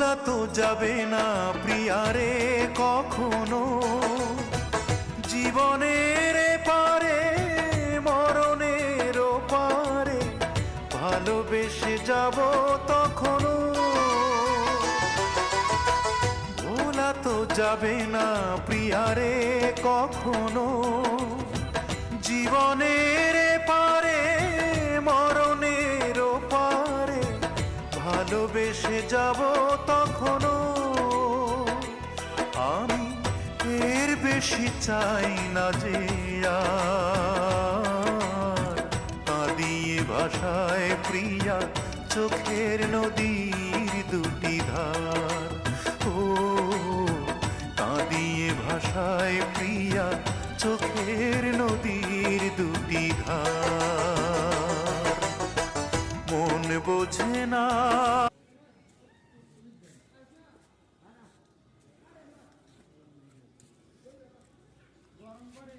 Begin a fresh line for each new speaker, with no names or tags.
ভোলা তো যাবে না প্রিয়ারে কখনো, জীবনের পারে মরণের পারে ভালোবেসে যাব তখনো। ভোলা তো যাবে না প্রিয়ারে কখনো, জীবনের পারে মরণের পারে ভালোবেসে যাব তখনো। আমি এর বেশি চাই না যে আর কাঁদিয়ে ভাষায় প্রিয়া চোখের নদীর দুটি ধার। ও কাঁদিয়ে ভাষায় প্রিয়া চোখের নদীর দুটি ধার। মন বোঝে না
গরম করে